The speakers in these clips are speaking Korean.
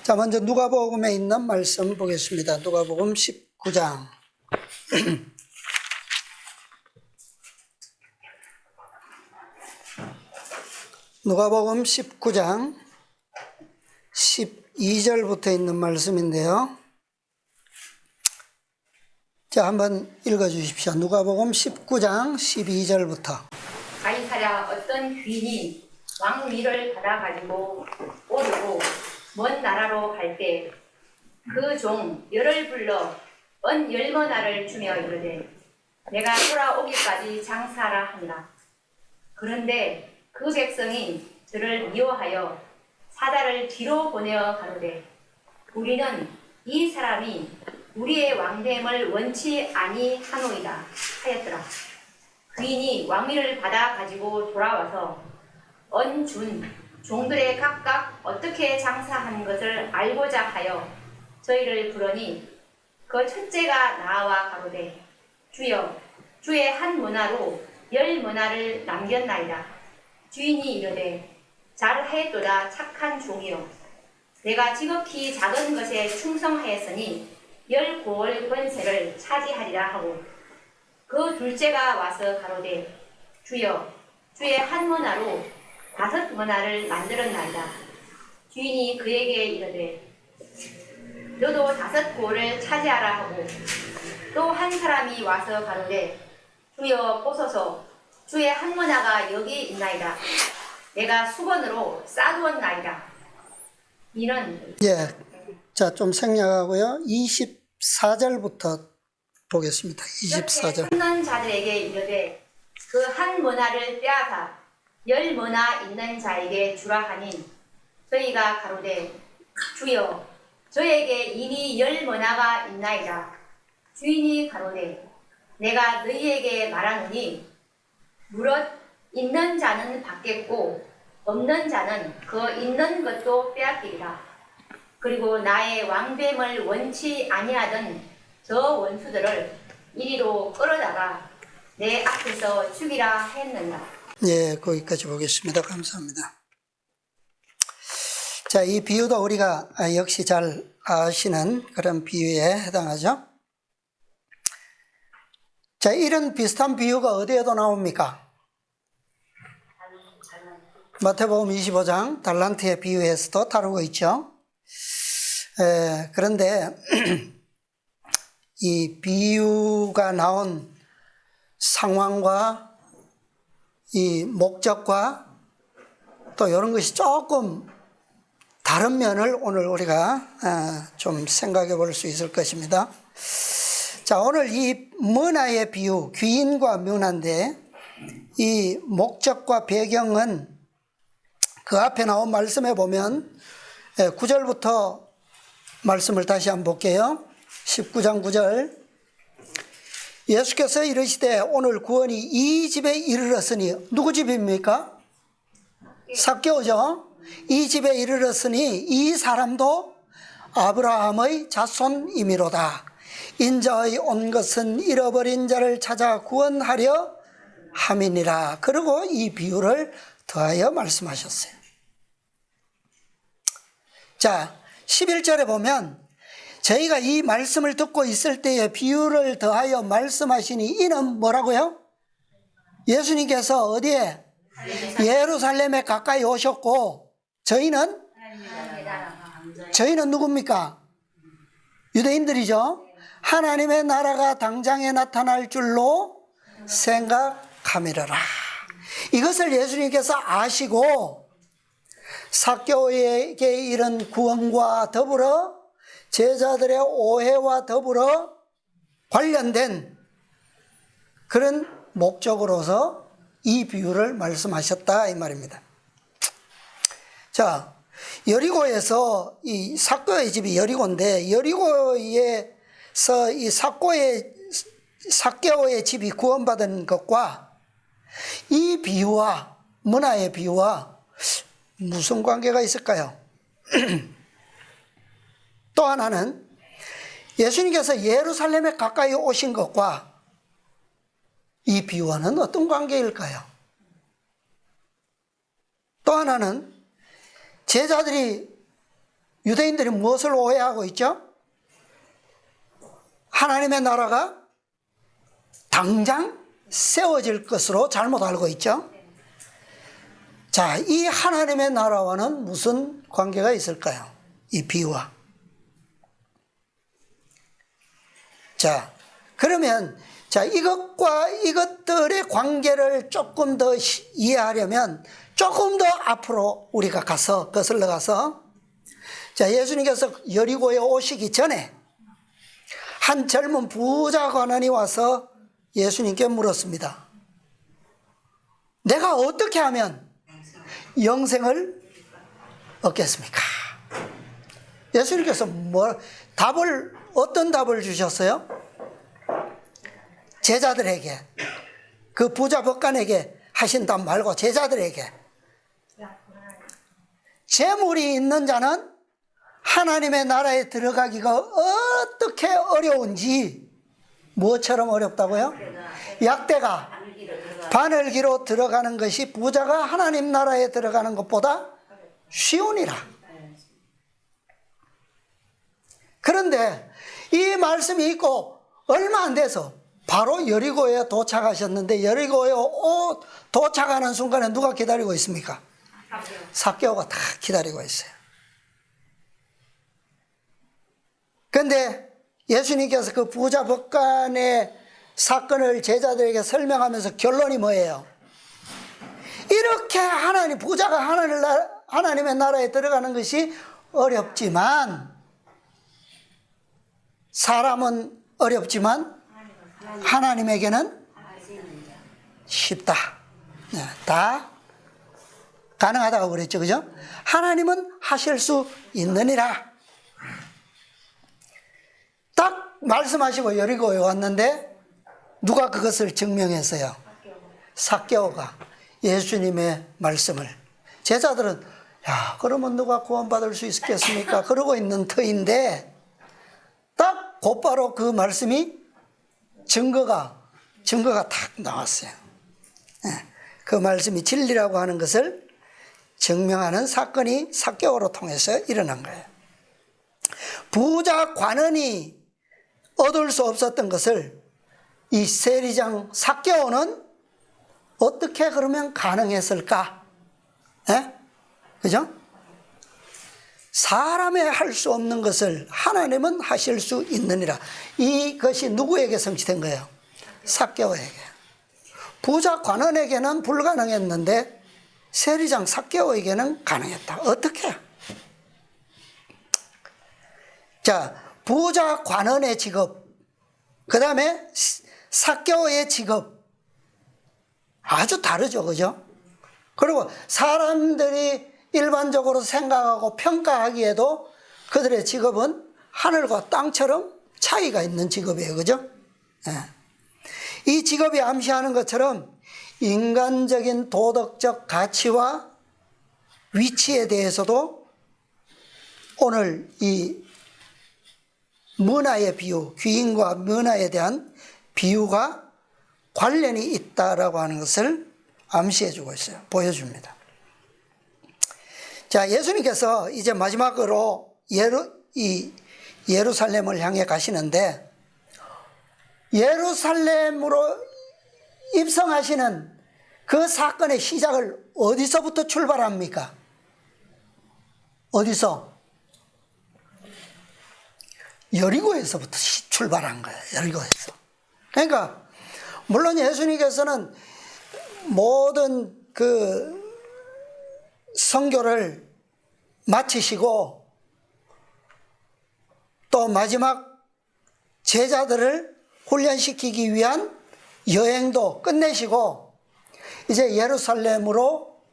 자, 먼저 누가복음에 있는 말씀 보겠습니다. 누가복음 19장. 누가복음 19장 12절부터 있는 말씀인데요. 자, 한번 읽어 주십시오. 누가복음 19장 12절부터. 가이사랴 어떤 귀인이 왕위를 받아가지고 오르고 먼 나라로 갈 때 그 종 열을 불러 언 열머나를 주며 이르되 내가 돌아오기까지 장사하라 하니라. 그런데 그 백성이 저를 미워하여 사자를 뒤로 보내어 가로되 우리는 이 사람이 우리의 왕됨을 원치 아니하노이다 하였더라. 귀인이 왕위를 받아 가지고 돌아와서 언준 종들의 각각 어떻게 장사한 것을 알고자 하여 저희를 부르니 그 첫째가 나와 가로되 주여 주의 한 문화로 10문화를 남겼나이다. 주인이 이르되 잘하였도다 착한 종이여 내가 지극히 작은 것에 충성하였으니 19월 권세를 차지하리라 하고 그 둘째가 와서 가로되 주여 주의 한 문화로 5문화를 만들었나이다. 주인이 그에게 이르되 너도 5고를 차지하라 하고 또 한 사람이 와서 가로되 주여 보소서 주의 한 문화가 여기 있나이다. 내가 수건으로 싸두었나이다. 이는 예. 자, 좀 생략하고요. 24절부터 보겠습니다. 24절. 참는 자들에게 이르되 그 한 문화를 빼앗아 10문화 있는 자에게 주라 하니 저희가 가로되 주여 저에게 이미 10문화가 있나이다. 주인이 가로되 내가 너희에게 말하노니 무릇 있는 자는 받겠고 없는 자는 그 있는 것도 빼앗기리라. 그리고 나의 왕됨을 원치 아니하던 저 원수들을 이리로 끌어다가 내 앞에서 죽이라 했는다. 예, 거기까지 보겠습니다. 감사합니다. 자, 이 비유도 우리가 역시 잘 아시는 그런 비유에 해당하죠. 자, 이런 비슷한 비유가 어디에도 나옵니까? 마태복음 25장 달란트의 비유에서도 다루고 있죠. 그런데 이 비유가 나온 상황과 이 목적과 또 이런 것이 조금 다른 면을 오늘 우리가 좀 생각해 볼 수 있을 것입니다. 자, 오늘 이 문화의 비유, 귀인과 문화인데 이 목적과 배경은 그 앞에 나온 말씀에 보면 9절부터 말씀을 다시 한번 볼게요. 19장 9절. 예수께서 이르시되 오늘 구원이 이 집에 이르렀으니 누구 집입니까? 삭개오죠. 이 집에 이르렀으니 이 사람도 아브라함의 자손이미로다. 인자의 온 것은 잃어버린 자를 찾아 구원하려 함이니라. 그리고 이 비유를 더하여 말씀하셨어요. 자, 11절에 보면 저희가 이 말씀을 듣고 있을 때에 비유를 더하여 말씀하시니 이는 뭐라고요? 예수님께서 어디에? 예루살렘에 가까이 오셨고 저희는 누굽니까? 유대인들이죠. 하나님의 나라가 당장에 나타날 줄로 생각함이라. 이것을 예수님께서 아시고 삭개오에게 이른 구원과 더불어 제자들의 오해와 더불어 관련된 그런 목적으로서 이 비유를 말씀하셨다 이 말입니다. 자, 여리고에서 이 삭개오의 집이 여리고인데 여리고에서 이 삭개오의 집이 구원받은 것과 이 비유와 문화의 비유와 무슨 관계가 있을까요? 또 하나는 예수님께서 예루살렘에 가까이 오신 것과 이 비유와는 어떤 관계일까요? 또 하나는 제자들이 유대인들이 무엇을 오해하고 있죠? 하나님의 나라가 당장 세워질 것으로 잘못 알고 있죠. 자, 이 하나님의 나라와는 무슨 관계가 있을까요? 이 비유와. 자, 그러면 자, 이것과 이것들의 관계를 조금 더 이해하려면 조금 더 앞으로 우리가 가서 거슬러 가서, 자, 예수님께서 여리고에 오시기 전에 한 젊은 부자 관원이 와서 예수님께 물었습니다. 내가 어떻게 하면 영생을 얻겠습니까? 예수님께서 어떤 답을 주셨어요? 제자들에게, 그 부자 법관에게 하신 답 말고 제자들에게, 재물이 있는 자는 하나님의 나라에 들어가기가 어떻게 어려운지, 무엇처럼 어렵다고요? 약대가 바늘기로 들어가는 것이 부자가 하나님 나라에 들어가는 것보다 쉬우니라. 그런데 이 말씀이 있고 얼마 안 돼서 바로 여리고에 도착하셨는데, 여리고에 도착하는 순간에 누가 기다리고 있습니까? 삭개오가 다 기다리고 있어요. 그런데 예수님께서 그 부자 법관의 사건을 제자들에게 설명하면서 결론이 뭐예요? 이렇게 부자가 하나님의 나라에 들어가는 것이 어렵지만, 사람은 어렵지만 하나님에게는 쉽다. 다 가능하다고 그랬죠, 그죠? 하나님은 하실 수 있느니라. 딱 말씀하시고 여리고에 왔는데 누가 그것을 증명했어요? 삭개오가 예수님의 말씀을. 제자들은 야, 그러면 누가 구원받을 수 있겠습니까? 그러고 있는 터인데 딱 곧바로 그 말씀이 증거가 딱 나왔어요. 그 말씀이 진리라고 하는 것을 증명하는 사건이 삭개오로 통해서 일어난 거예요. 부자 관원이 얻을 수 없었던 것을 이 세리장 삭개오는 어떻게 그러면 가능했을까? 그죠? 사람이 할 수 없는 것을 하나님은 하실 수 있느니라. 이것이 누구에게 성취된 거예요? 삭개오에게. 부자 관원에게는 불가능했는데 세리장 삭개오에게는 가능했다. 어떻게? 자, 부자 관원의 직업, 그 다음에 삭개오의 직업 아주 다르죠, 그죠? 그리고 사람들이 일반적으로 생각하고 평가하기에도 그들의 직업은 하늘과 땅처럼 차이가 있는 직업이에요, 그죠? 이 직업이 암시하는 것처럼 인간적인 도덕적 가치와 위치에 대해서도 오늘 이 문화의 비유, 귀인과 문화에 대한 비유가 관련이 있다라고 하는 것을 암시해주고 있어요. 보여줍니다. 자, 예수님께서 이제 마지막으로 예루살렘을 향해 가시는데, 예루살렘으로 입성하시는 그 사건의 시작을 어디서부터 출발합니까? 어디서? 여리고에서부터 출발한 거예요. 여리고에서. 그러니까 물론 예수님께서는 모든 그 선교를 마치시고 또 마지막 제자들을 훈련시키기 위한 여행도 끝내시고 이제 예루살렘으로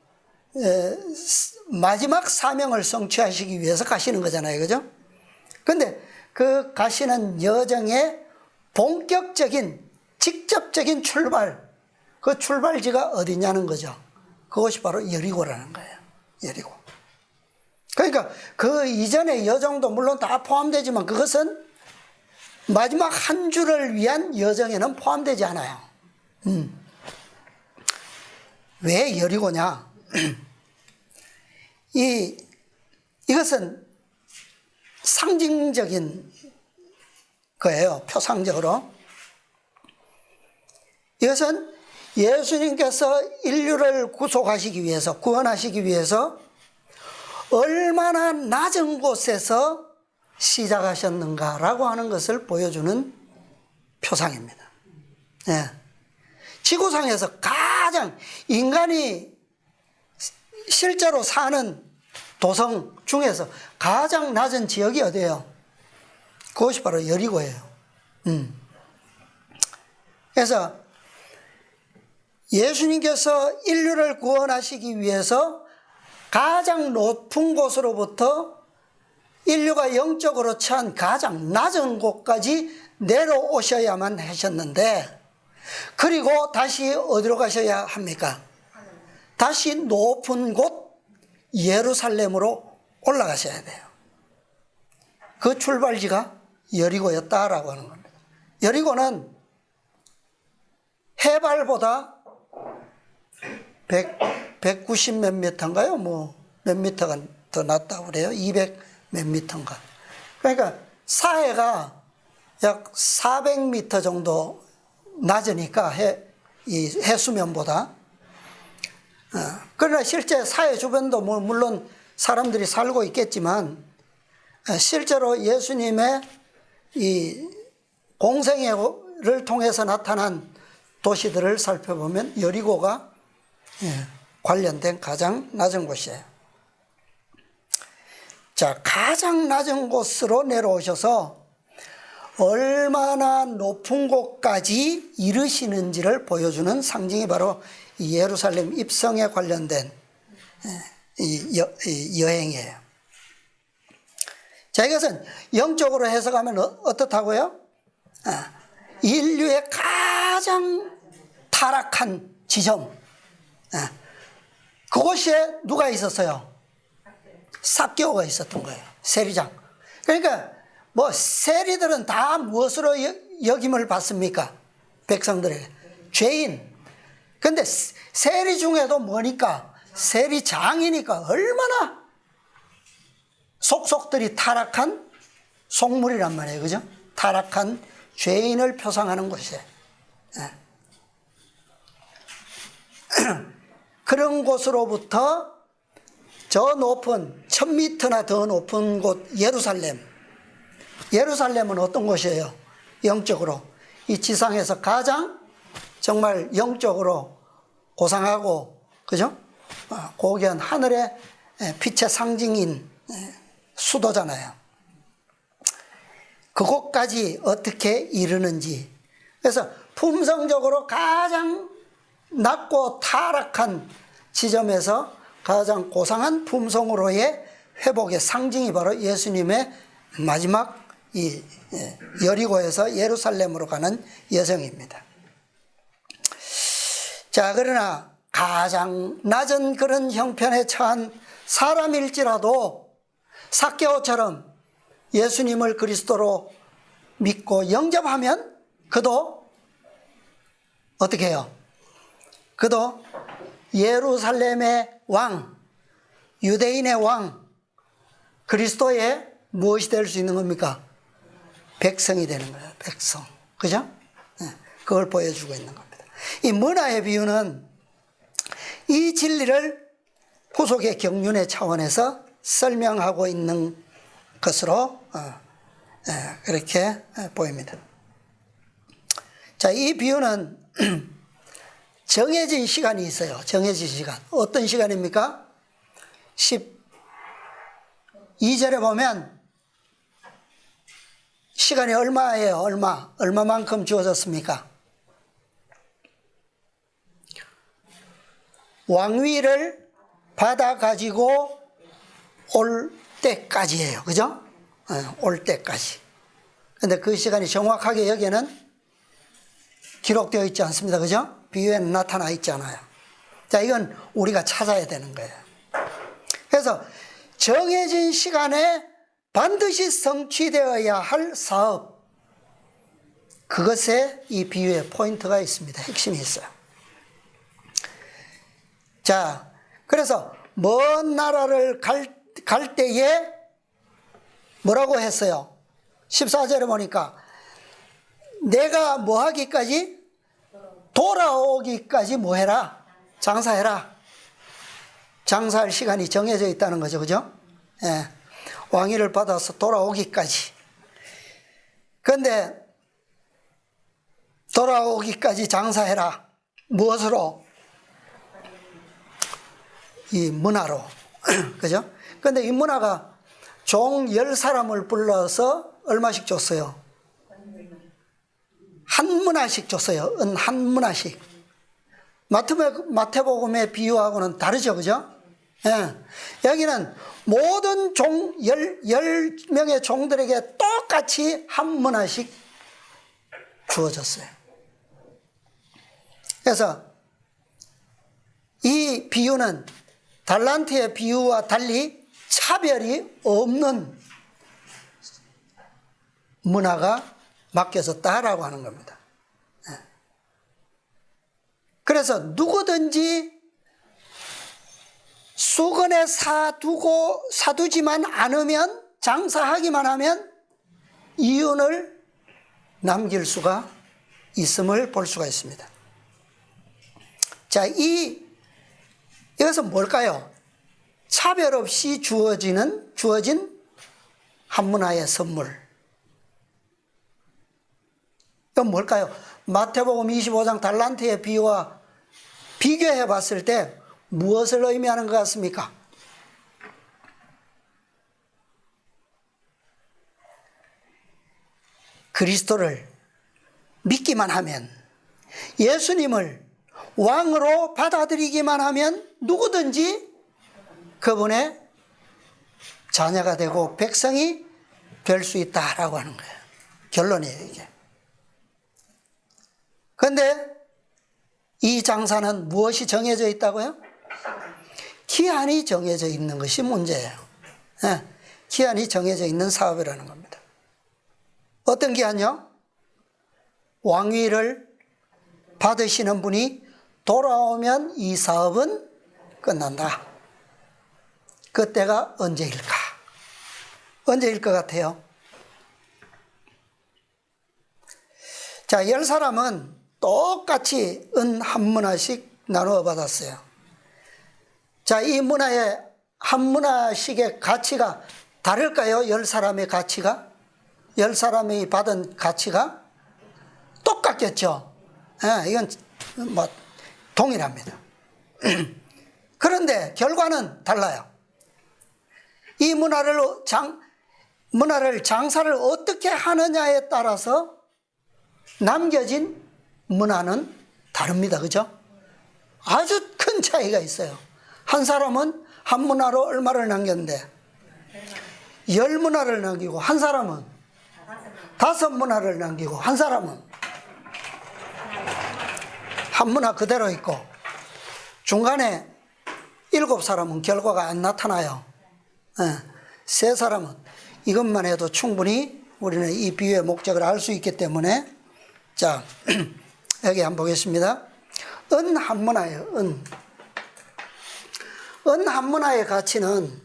마지막 사명을 성취하시기 위해서 가시는 거잖아요, 그죠? 근데 그 가시는 여정의 본격적인 직접적인 출발, 그 출발지가 어디냐는 거죠. 그것이 바로 여리고라는 거예요. 여리고. 그러니까 그 이전의 여정도 물론 다 포함되지만 그것은 마지막 한 주를 위한 여정에는 포함되지 않아요. 왜 여리고냐? 이것은 상징적인 거예요. 표상적으로. 이것은 예수님께서 인류를 구속하시기 위해서, 구원하시기 위해서 얼마나 낮은 곳에서 시작하셨는가라고 하는 것을 보여주는 표상입니다. 예. 지구상에서 가장 인간이 실제로 사는 도성 중에서 가장 낮은 지역이 어디예요? 그것이 바로 여리고예요. 그래서 예수님께서 인류를 구원하시기 위해서 가장 높은 곳으로부터 인류가 영적으로 처한 가장 낮은 곳까지 내려오셔야만 하셨는데, 그리고 다시 어디로 가셔야 합니까? 다시 높은 곳 예루살렘으로 올라가셔야 돼요. 그 출발지가 여리고였다라고 하는 겁니다. 여리고는 해발보다 190 몇 미터인가요? 뭐 몇 미터가 더 낮다고 그래요? 200 몇 미터인가. 그러니까 사해가 약 400미터 정도 낮으니까 이 해수면보다. 그러나 실제 사해 주변도 물론 사람들이 살고 있겠지만, 실제로 예수님의 이 공생애를 통해서 나타난 도시들을 살펴보면 여리고가 관련된 가장 낮은 곳이에요. 자, 가장 낮은 곳으로 내려오셔서 얼마나 높은 곳까지 이르시는지를 보여주는 상징이 바로 이 예루살렘 입성에 관련된 이 여행이에요. 자, 이것은 영적으로 해석하면 어떻다고요? 인류의 가장 타락한 지점, 그곳에 누가 있었어요? 삭개오가 있었던 거예요. 세리장. 그러니까 뭐 세리들은 다 무엇으로 역임을 받습니까? 백성들에게 죄인. 근데 세리 중에도 뭐니까? 세리장이니까 얼마나 속속들이 타락한 속물이란 말이에요. 그죠? 타락한 죄인을 표상하는 곳이에요. 그런 곳으로부터 저 높은 1000미터나 더 높은 곳 예루살렘. 예루살렘은 어떤 곳이에요? 영적으로 이 지상에서 가장 정말 영적으로 고상하고, 그죠? 고귀한 하늘의 빛의 상징인 수도잖아요. 그곳까지 어떻게 이르는지. 그래서 품성적으로 가장 낮고 타락한 지점에서 가장 고상한 품성으로의 회복의 상징이 바로 예수님의 마지막 이 여리고에서 예루살렘으로 가는 여정입니다. 자, 그러나 가장 낮은 그런 형편에 처한 사람일지라도 삭개오처럼 예수님을 그리스도로 믿고 영접하면 그도 어떻게 해요? 그도 예루살렘의 왕, 유대인의 왕, 그리스도의 무엇이 될 수 있는 겁니까? 백성이 되는 거예요. 백성. 그죠? 그걸 보여주고 있는 겁니다. 이 문화의 비유는 이 진리를 구속의 경륜의 차원에서 설명하고 있는 것으로 그렇게 보입니다. 자, 이 비유는 정해진 시간이 있어요. 정해진 시간. 어떤 시간입니까? 12절에 보면 시간이 얼마예요? 얼마만큼 주어졌습니까? 왕위를 받아 가지고 올 때까지예요. 그죠? 올 때까지. 근데 그 시간이 정확하게 여기에는 기록되어 있지 않습니다. 그죠? 비유에는 나타나 있잖아요. 자, 이건 우리가 찾아야 되는 거예요. 그래서 정해진 시간에 반드시 성취되어야 할 사업, 그것에 이 비유의 포인트가 있습니다. 핵심이 있어요. 자, 그래서 먼 나라를 갈 때에 뭐라고 했어요? 14절에 보니까 내가 뭐 하기까지? 돌아오기까지 뭐 해라? 장사해라. 장사할 시간이 정해져 있다는 거죠. 그죠? 예. 왕위를 받아서 돌아오기까지. 그런데 돌아오기까지 장사해라. 무엇으로? 이 문화로. 그죠? 근데 이 문화가 종 10사람을 불러서 얼마씩 줬어요? 한 문화씩 줬어요. 한 문화씩. 마태복음의 비유하고는 다르죠. 그죠? 예. 여기는 모든 10명의 종들에게 똑같이 한 문화씩 주어졌어요. 그래서 이 비유는 달란트의 비유와 달리 차별이 없는 문화가 맡겨졌다라고 하는 겁니다. 그래서 누구든지 수건에 사두지만 않으면, 장사하기만 하면 이윤을 남길 수가 있음을 볼 수가 있습니다. 자, 이것은 뭘까요? 차별 없이 주어진 한 문화의 선물. 이건 뭘까요? 마태복음 25장 달란트의 비유와 비교해 봤을 때 무엇을 의미하는 것 같습니까? 그리스도를 믿기만 하면, 예수님을 왕으로 받아들이기만 하면 누구든지 그분의 자녀가 되고 백성이 될 수 있다라고 하는 거예요. 결론이에요, 이게. 그런데 이 장사는 무엇이 정해져 있다고요? 기한이 정해져 있는 것이 문제예요. 네, 기한이 정해져 있는 사업이라는 겁니다. 어떤 기한이요? 왕위를 받으시는 분이 돌아오면 이 사업은 끝난다. 그때가 언제일까? 언제일 것 같아요? 자, 10사람은 똑같이 은 한 문화씩 나누어 받았어요. 자, 이 문화의 한 문화씩의 가치가 다를까요? 10사람의 가치가? 10사람이 받은 가치가 똑같겠죠. 예, 이건 뭐 동일합니다. 그런데 결과는 달라요. 이 문화를 장사를 어떻게 하느냐에 따라서 남겨진 문화는 다릅니다. 그죠? 아주 큰 차이가 있어요. 한 사람은 한 문화로 얼마를 남겼는데 10문화를 남기고, 한 사람은 5문화를 남기고, 한 사람은 한 문화 그대로 있고, 중간에 7사람은 결과가 안 나타나요. 3사람은, 이것만 해도 충분히 우리는 이 비유의 목적을 알 수 있기 때문에, 자, 여기 한번 보겠습니다. 은 한 문화예요. 은 한 문화의 가치는,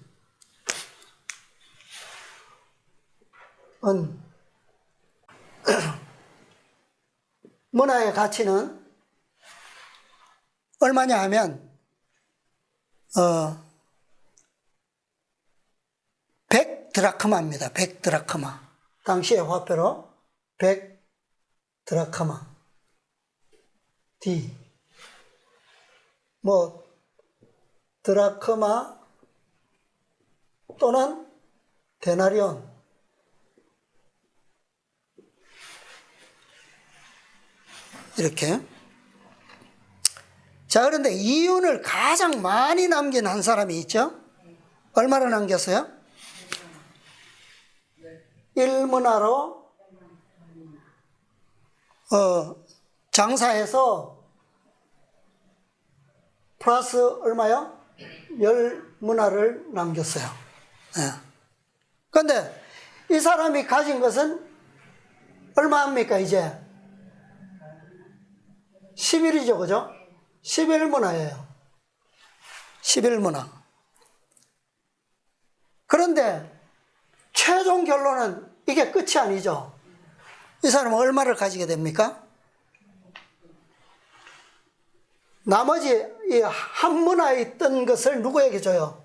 문화의 가치는 얼마냐 하면 100드라크마입니다. 100드라크마. 당시의 화폐로 100드라크마. D. 뭐 드라크마 또는 데나리온. 이렇게. 자, 그런데 이윤을 가장 많이 남긴 한 사람이 있죠? 얼마나 남겼어요? 1문화로 장사해서 플러스 얼마요? 10문화를 남겼어요. 그런데 이 사람이 가진 것은 얼마입니까? 이제 11이죠. 그죠? 11문화예요. 11문화. 그런데 최종 결론은 이게 끝이 아니죠. 이 사람은 얼마를 가지게 됩니까? 나머지 이 한 문화에 있던 것을 누구에게 줘요?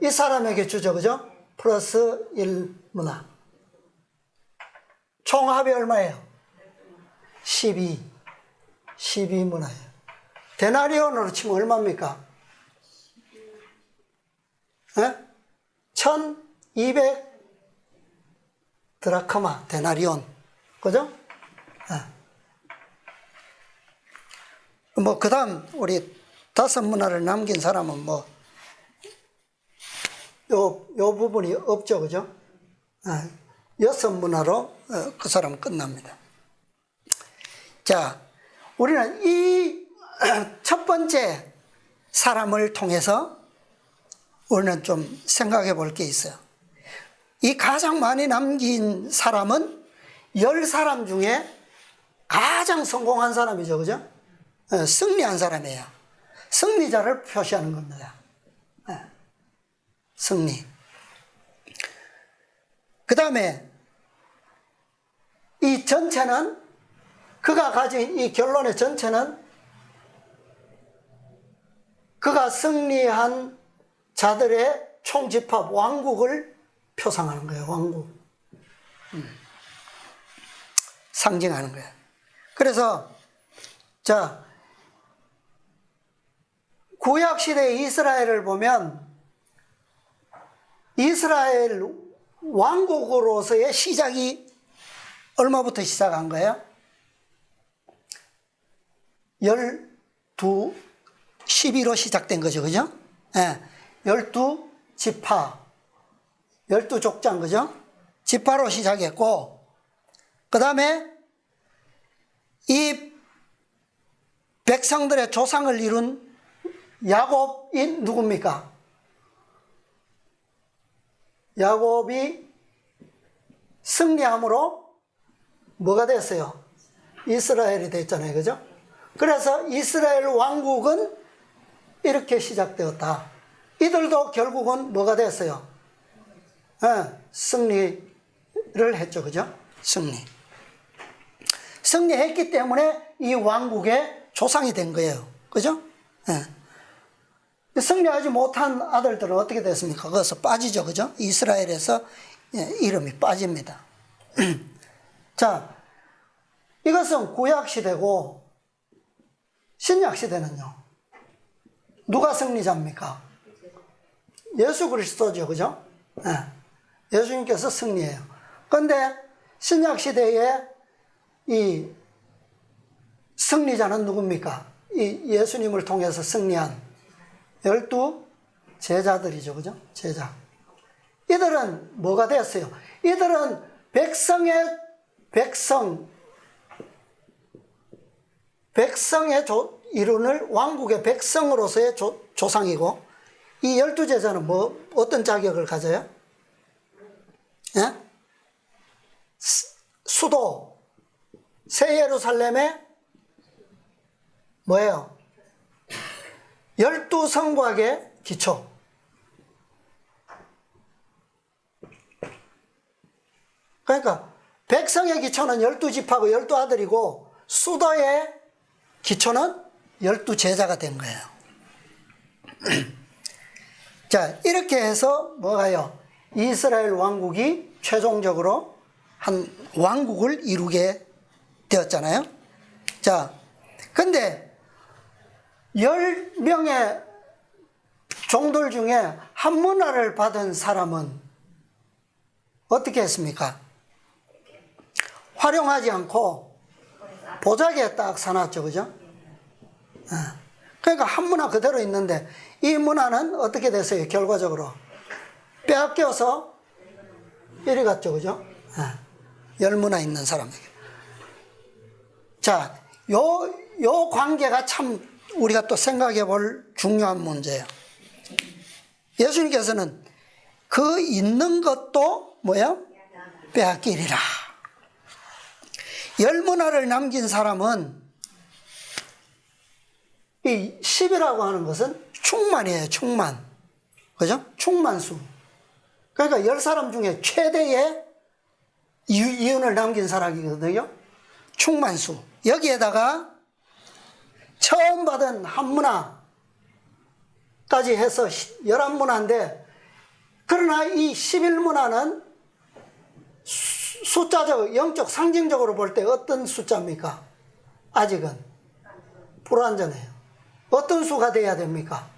이 사람에게 주죠. 그죠? 플러스 1문화. 총합이 얼마예요? 12문화예요. 데나리온으로 치면 얼마입니까? 1200 드라크마, 데나리온. 그죠? 그 다음, 우리 5문화를 남긴 사람은 요 부분이 없죠. 그죠? 6문화로 그 사람은 끝납니다. 자, 우리는 이 첫 번째 사람을 통해서 우리는 좀 생각해 볼 게 있어요. 이 가장 많이 남긴 사람은 10사람 중에 가장 성공한 사람이죠. 그죠? 승리한 사람이에요. 승리자를 표시하는 겁니다. 승리. 그 다음에 이 전체는, 그가 가진 이 결론의 전체는 그가 승리한 자들의 총집합, 왕국을 표상하는 거예요. 왕국. 상징하는 거예요. 그래서 자, 구약시대의 이스라엘을 보면 이스라엘 왕국으로서의 시작이 얼마부터 시작한 거예요? 12로 시작된 거죠. 그죠? 12지파, 12족장, 그죠? 지파로 시작했고, 그 다음에 이 백성들의 조상을 이룬 야곱이 누굽니까? 야곱이 승리함으로 뭐가 됐어요? 이스라엘이 됐잖아요. 그죠? 그래서 이스라엘 왕국은 이렇게 시작되었다. 이들도 결국은 뭐가 됐어요? 승리를 했죠. 그죠? 승리했기 때문에 이 왕국의 조상이 된 거예요. 그죠? 승리하지 못한 아들들은 어떻게 됐습니까? 거기서 빠지죠. 그죠? 이스라엘에서 이름이 빠집니다. 자, 이것은 구약시대고, 신약시대는요, 누가 승리자입니까? 예수 그리스도죠. 그죠? 예수님께서 승리해요. 그런데 신약시대에 이 승리자는 누굽니까? 이 예수님을 통해서 승리한 12 제자들이죠. 그죠? 제자. 이들은 뭐가 됐어요? 이들은 백성의 이룬을 왕국의 백성으로서의 조상이고, 이 12제자는 어떤 자격을 가져요? 수도, 새 예루살렘의 뭐예요? 12성곽의 기초. 그러니까 백성의 기초는 12지파고 12아들이고 수도의 기초는 12제자가 된 거예요. 자, 이렇게 해서 뭐가요? 이스라엘 왕국이 최종적으로 한 왕국을 이루게 되었잖아요. 자, 근데 10명의 종들 중에 한 문화를 받은 사람은 어떻게 했습니까? 활용하지 않고 보자기에 딱 사놨죠. 그죠? 그러니까 한 문화 그대로 있는데 이 문화는 어떻게 됐어요? 결과적으로 빼앗겨서 이리 갔죠. 그죠? 10문화 있는 사람에게. 자, 요 관계가 참 우리가 또 생각해 볼 중요한 문제예요. 예수님께서는 그 있는 것도 뭐야? 빼앗기리라. 10문화를 남긴 사람은 이 10이라고 하는 것은 충만이에요. 충만. 그죠? 충만수. 그러니까 10사람 중에 최대의 이윤을 남긴 사람이거든요. 충만수. 여기에다가 처음 받은 한문화까지 해서 11문화인데, 그러나 이 11문화는 숫자적, 영적, 상징적으로 볼 때 어떤 숫자입니까? 아직은 불완전해요. 어떤 수가 돼야 됩니까?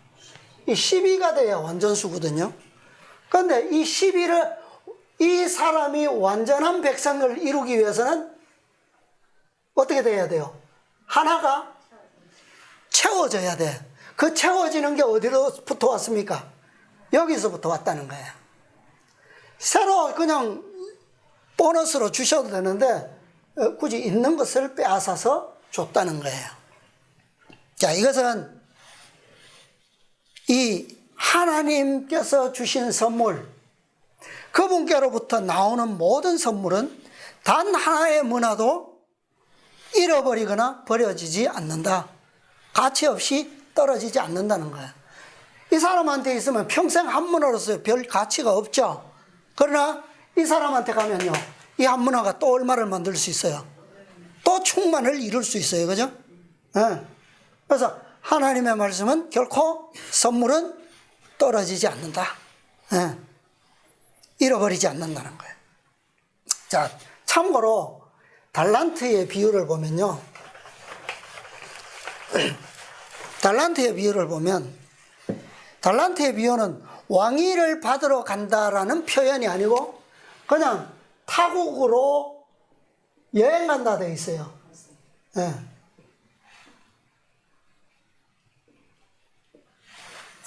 이 12가 돼야 완전수거든요. 그런데 이 12를, 이 사람이 완전한 백성을 이루기 위해서는 어떻게 돼야 돼요? 하나가 채워져야 돼. 그 채워지는 게 어디로부터 왔습니까? 여기서부터 왔다는 거예요. 새로 그냥 보너스로 주셔도 되는데 굳이 있는 것을 빼앗아서 줬다는 거예요. 자, 이것은 이 하나님께서 주신 선물, 그분께로부터 나오는 모든 선물은 단 하나의 문화도 잃어버리거나 버려지지 않는다. 가치 없이 떨어지지 않는다는 거예요. 이 사람한테 있으면 평생 한문화로서 별 가치가 없죠. 그러나 이 사람한테 가면요, 이 한문화가 또 얼마를 만들 수 있어요? 또 충만을 이룰 수 있어요. 그죠? 네. 그래서 하나님의 말씀은 결코 선물은 떨어지지 않는다. 네. 잃어버리지 않는다는 거예요. 자, 참고로 달란트의 비유를 보면요, 달란트의 비유를 보면, 달란트의 비유는 왕위를 받으러 간다라는 표현이 아니고 그냥 타국으로 여행 간다 돼 있어요. 네.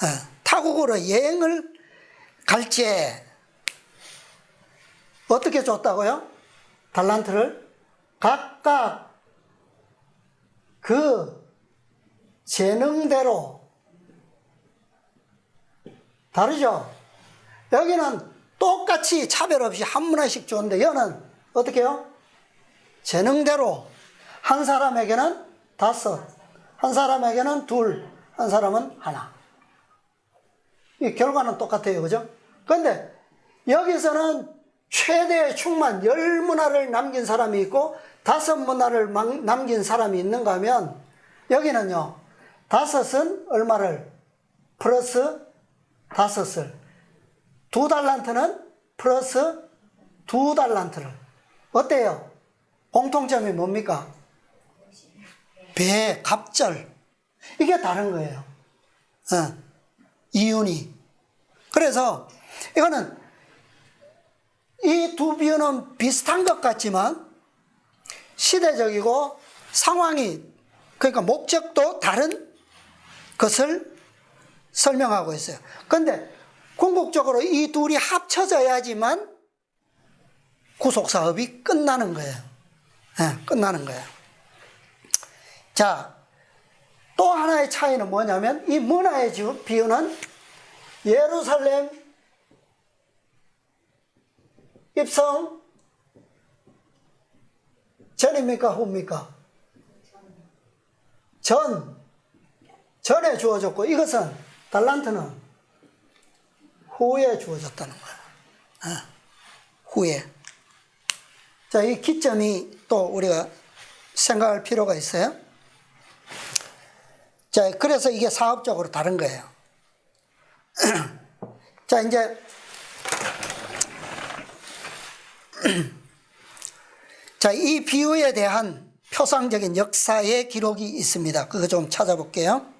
네. 타국으로 여행을 갈지 어떻게 줬다고요? 달란트를 각각 그 재능대로. 다르죠? 여기는 똑같이 차별 없이 한 문화씩 줬는데, 여는 어떻게 해요? 재능대로. 한 사람에게는 5, 한 사람에게는 2, 한 사람은 1. 이 결과는 똑같아요. 그죠? 그런데 여기서는 최대의 충만 10문화를 남긴 사람이 있고 5문화를 남긴 사람이 있는가 하면, 여기는요, 5은 얼마를? 플러스 5을. 2달란트는 플러스 2달란트를. 어때요? 공통점이 뭡니까? 배, 갑절. 이게 다른 거예요. 이윤이. 그래서 이거는 이 두 비유는 비슷한 것 같지만 시대적이고 상황이, 그러니까 목적도 다른 것을 설명하고 있어요. 그런데 궁극적으로 이 둘이 합쳐져야지만 구속사업이 끝나는 거예요. 네, 끝나는 거예요. 자, 또 하나의 차이는 뭐냐면, 이 문화의 비유는 예루살렘 입성 전입니까? 후입니까? 전에 주어졌고, 이것은 달란트는 후에 주어졌다는 거예요. 후에. 자, 이 기점이 또 우리가 생각할 필요가 있어요. 자, 그래서 이게 사업적으로 다른 거예요. 자, 이제 자, 이 비유에 대한 표상적인 역사의 기록이 있습니다. 그거 좀 찾아볼게요.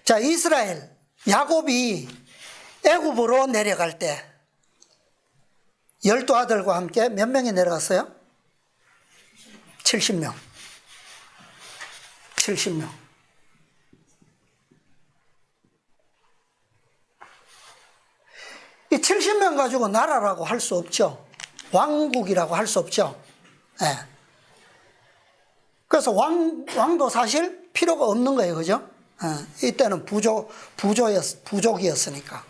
자, 이스라엘, 야곱이 애굽으로 내려갈 때 12아들과 함께 몇 명이 내려갔어요? 70명. 70명. 이 70명 가지고 나라라고 할 수 없죠. 왕국이라고 할 수 없죠. 네. 그래서 왕도 사실 필요가 없는 거예요. 그죠? 이때는 부족이었으니까.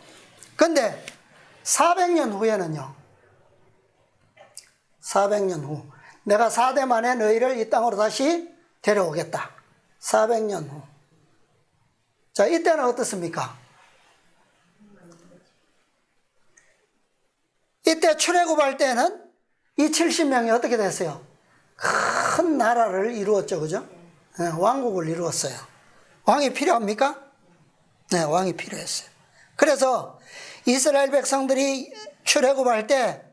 근데 400년 후에는요, 400년 후, 내가 4대 만에 너희를 이 땅으로 다시 데려오겠다. 400년 후. 자, 이때는 어떻습니까? 이때 출애굽할 때는 이 70명이 어떻게 됐어요? 큰 나라를 이루었죠, 그죠? 네, 왕국을 이루었어요. 왕이 필요합니까? 네, 왕이 필요했어요. 그래서 이스라엘 백성들이 출애굽할 때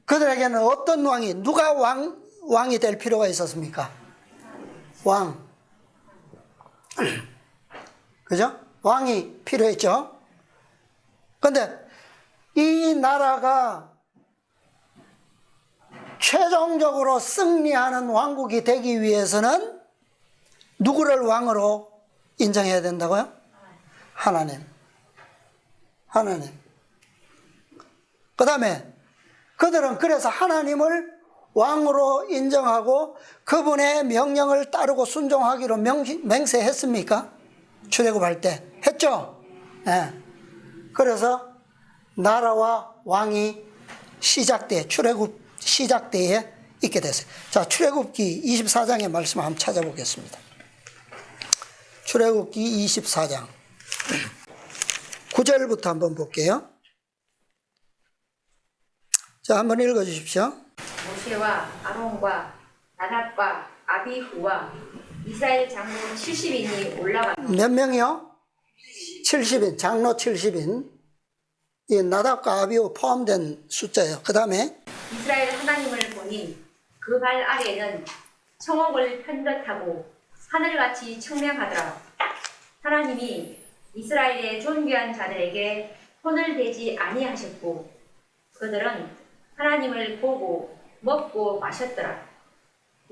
그들에게는 어떤 왕이, 누가 왕이 될 필요가 있었습니까? 왕. 그죠? 왕이 필요했죠? 근데 이 나라가 최종적으로 승리하는 왕국이 되기 위해서는 누구를 왕으로 인정해야 된다고요? 하나님. 하나님. 그 다음에 그들은 그래서 하나님을 왕으로 인정하고 그분의 명령을 따르고 순종하기로 맹세했습니까? 출애굽할 때 했죠? 네. 그래서 나라와 왕이 시작돼, 출애굽 시작대에 있게 됐어요. 자, 출애굽기 24장의 말씀 한번 찾아보겠습니다. 출애굽기 24장 9절부터 한번 볼게요. 자, 한번 읽어 주십시오. 모세와 아론과 나답과 아비후와 이스라엘 장로 70인이 올라가. 몇 명이요? 70인, 장로 70인. 이 나답과 아비후 포함된 숫자예요. 그 다음에 이스라엘 하나님을 보니 그 발 아래에는 청옥을 편듯하고 하늘같이 청량하더라. 하나님이 이스라엘의 존귀한 자들에게 손을 대지 아니하셨고 그들은 하나님을 보고 먹고 마셨더라.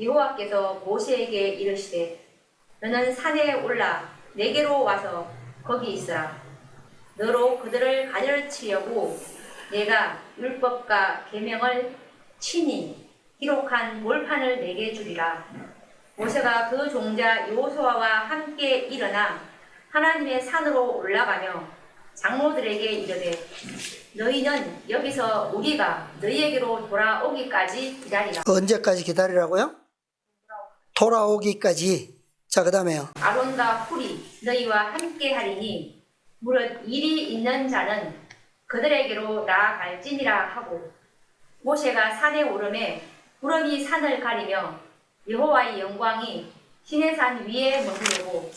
여호와께서 모세에게 이르시되 너는 산에 올라 내게로 와서 거기 있으라. 너로 그들을 가르치려고 내가 율법과 계명을 친히 기록한 몰판을 내게 주리라. 모세가 그 종자 여호수아와 함께 일어나 하나님의 산으로 올라가며 장로들에게 이르되 너희는 여기서 우리가 너희에게로 돌아오기까지 기다리라. 언제까지 기다리라고요? 돌아오기까지. 자, 그 다음에요. 아론과 훌이 너희와 함께 하리니 무릇 일이 있는 자는 그들에게로 나아갈지니라 하고 모세가 산에 오르매 구름이 산을 가리며 여호와의 영광이 시내산 위에 머무르고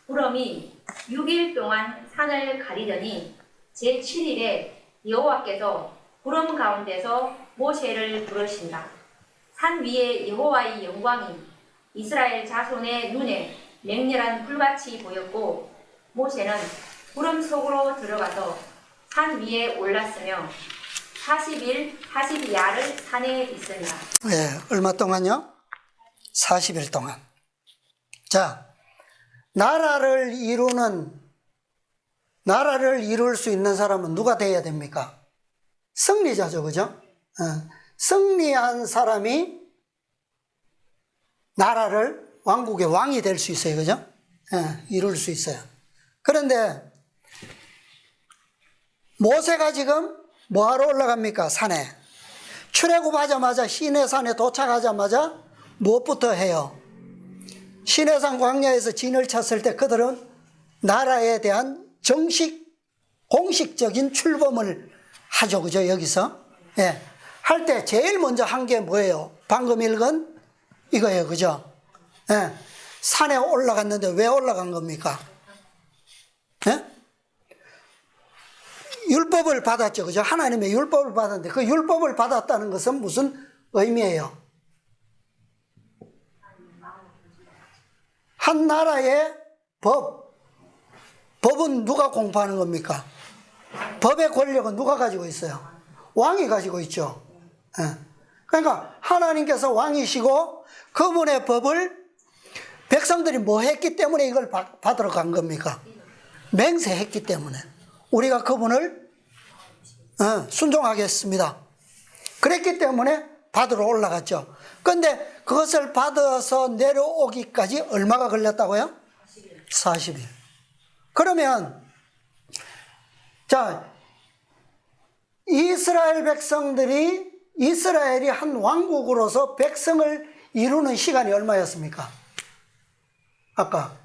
구름이 6일 동안 산을 가리더니 제7일에 여호와께서 구름 가운데서 모세를 부르신다. 산 위에 여호와의 영광이 이스라엘 자손의 눈에 맹렬한 불같이 보였고 모세는 구름 속으로 들어가서 산 위에 올랐으며 40일 40야를 산에 있으니라. 네, 얼마 동안요? 40일 동안. 자, 나라를 이룰 수 있는 사람은 누가 되어야 됩니까? 승리자죠, 그죠? 승리한 사람이 나라를 왕국의 왕이 될 수 있어요, 그죠? 이룰 수 있어요. 그런데 모세가 지금 뭐하러 올라갑니까? 산에. 출애굽하자마자 시내산에 도착하자마자 무엇부터 해요? 시내산 광야에서 진을 쳤을 때 그들은 나라에 대한 공식적인 출범을 하죠, 그죠? 여기서. 예. 할 때 제일 먼저 한 게 뭐예요? 방금 읽은 이거예요, 그죠? 예. 산에 올라갔는데 왜 올라간 겁니까? 예? 율법을 받았죠, 그죠? 하나님의 율법을 받았는데 그 율법을 받았다는 것은 무슨 의미예요? 한 나라의 법은 누가 공포하는 겁니까? 법의 권력은 누가 가지고 있어요? 왕이 가지고 있죠. 그러니까 하나님께서 왕이시고 그분의 법을 백성들이 뭐 했기 때문에 이걸 받으러 간 겁니까? 맹세했기 때문에 우리가 그분을 순종하겠습니다. 그랬기 때문에 받으러 올라갔죠. 그런데 그것을 받아서 내려오기까지 얼마가 걸렸다고요? 40일. 그러면 자, 이스라엘 백성들이 이스라엘이 한 왕국으로서 백성을 이루는 시간이 얼마였습니까? 아까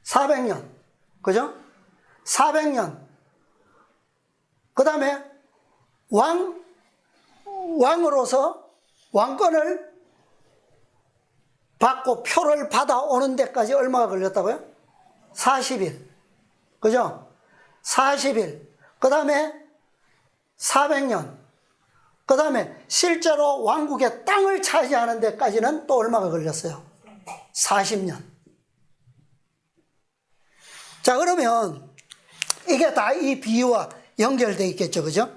400년. 그죠? 400년. 그 다음에 왕으로서 왕권을 받고 표를 받아오는 데까지 얼마가 걸렸다고요? 40일. 그죠? 40일. 그 다음에 400년. 그 다음에 실제로 왕국의 땅을 차지하는 데까지는 또 얼마가 걸렸어요? 40년. 자, 그러면 이게 다 이 비유와 연결되어 있겠죠. 그죠?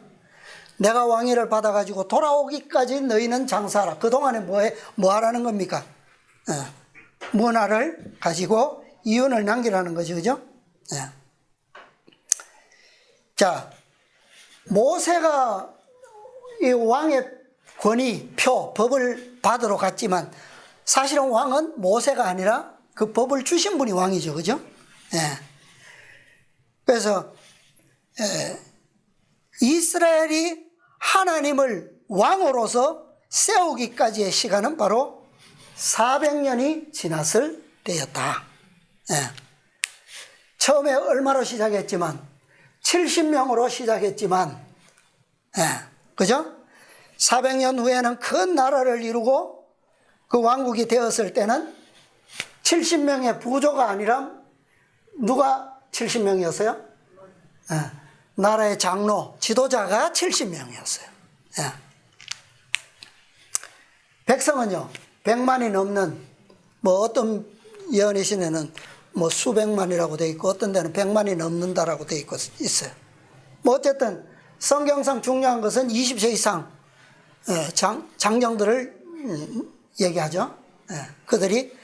내가 왕위를 받아가지고 돌아오기까지 너희는 장사하라. 그동안에 뭐 하라는 겁니까? 문화를 가지고 이윤을 남기라는 거죠. 그죠? 자, 모세가 이 왕의 권위, 표, 법을 받으러 갔지만 사실은 왕은 모세가 아니라 그 법을 주신 분이 왕이죠. 그죠? 그래서 이스라엘이 하나님을 왕으로서 세우기까지의 시간은 바로 400년이 지났을 때였다. 처음에 얼마로 시작했지만 70명으로 시작했지만 그죠? 400년 후에는 큰 나라를 이루고 그 왕국이 되었을 때는 70명의 부조가 아니라 누가 70명이었어요? 나라의 장로, 지도자가 70명이었어요. 백성은요, 100만이 넘는, 뭐 어떤 예언의 신에는 뭐 수백만이라고 되어 있고 어떤 데는 100만이 넘는다라고 되어 있어요. 뭐 어쨌든 성경상 중요한 것은 20세 이상 장정들을 얘기하죠. 그들이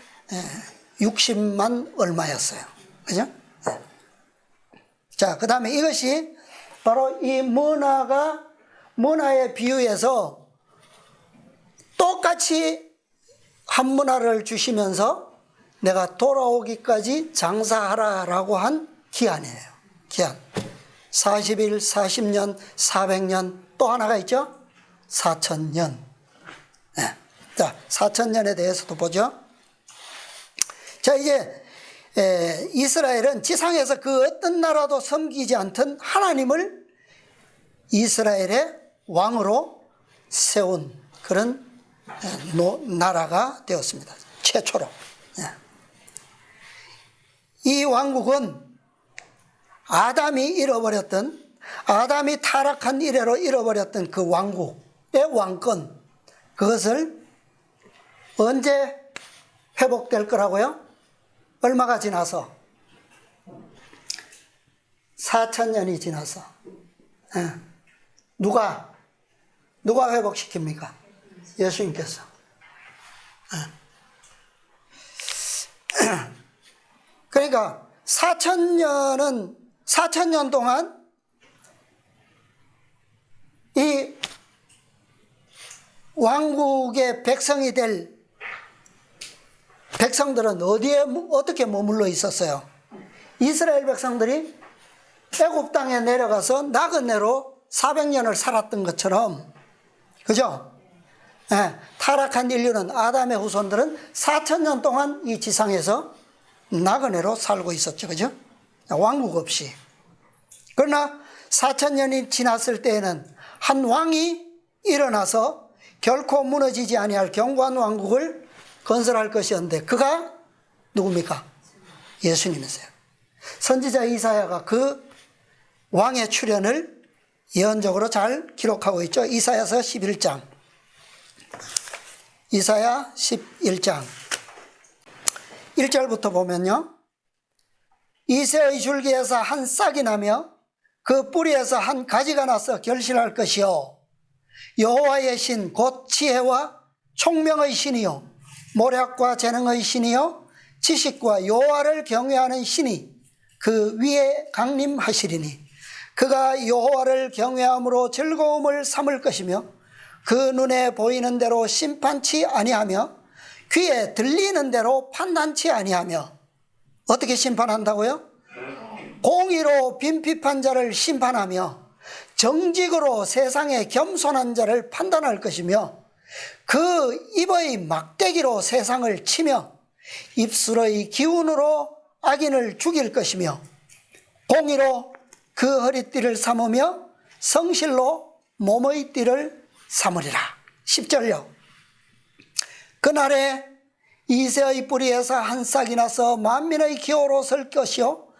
60만 얼마였어요. 그죠? 자, 그 다음에 이것이 바로 이 문화의 비유에서 똑같이 한 문화를 주시면서 내가 돌아오기까지 장사하라라고 한 기한이에요. 기한. 40일, 40년, 400년, 또 하나가 있죠? 4,000년. 자, 4,000년에 대해서도 보죠. 자, 이제 이스라엘은 지상에서 그 어떤 나라도 섬기지 않던 하나님을 이스라엘의 왕으로 세운 그런 나라가 되었습니다. 최초로. 이 왕국은 아담이 타락한 이래로 잃어버렸던 그 왕국의 왕권, 그것을 언제 회복될 거라고요? 얼마가 지나서? 4,000년이 지나서. 누가 회복시킵니까? 예수님께서. 그러니까 4,000년 동안 이 왕국의 백성이 될 백성들은 어떻게 머물러 있었어요? 이스라엘 백성들이 애굽 땅에 내려가서 나그네로 400년을 살았던 것처럼, 그죠? 타락한 인류는, 아담의 후손들은 4,000년 동안 이 지상에서 나그네로 살고 있었죠. 그죠? 왕국 없이. 그러나 4,000년이 지났을 때에는 한 왕이 일어나서 결코 무너지지 아니할 견고한 왕국을 건설할 것이었는데 그가 누굽니까? 예수님이세요. 선지자 이사야가 그 왕의 출현을 예언적으로 잘 기록하고 있죠. 이사야서 11장. 이사야 11장 1절부터 보면요. 이새의 줄기에서 한 싹이 나며 그 뿌리에서 한 가지가 나서 결실할 것이요. 여호와의 신 곧 지혜와 총명의 신이요. 모략과 재능의 신이요. 지식과 여호와를 경외하는 신이 그 위에 강림하시리니 그가 여호와를 경외함으로 즐거움을 삼을 것이며 그 눈에 보이는 대로 심판치 아니하며 귀에 들리는 대로 판단치 아니하며 어떻게 심판한다고요? 공의로 빈핍한 자를 심판하며 정직으로 세상에 겸손한 자를 판단할 것이며 그 입의 막대기로 세상을 치며 입술의 기운으로 악인을 죽일 것이며 공의로 그 허리띠를 삼으며 성실로 몸의 띠를 삼으리라. 10절요. 그날에 이새의 뿌리에서 한 싹이 나서 만민의 기호로 설 것이요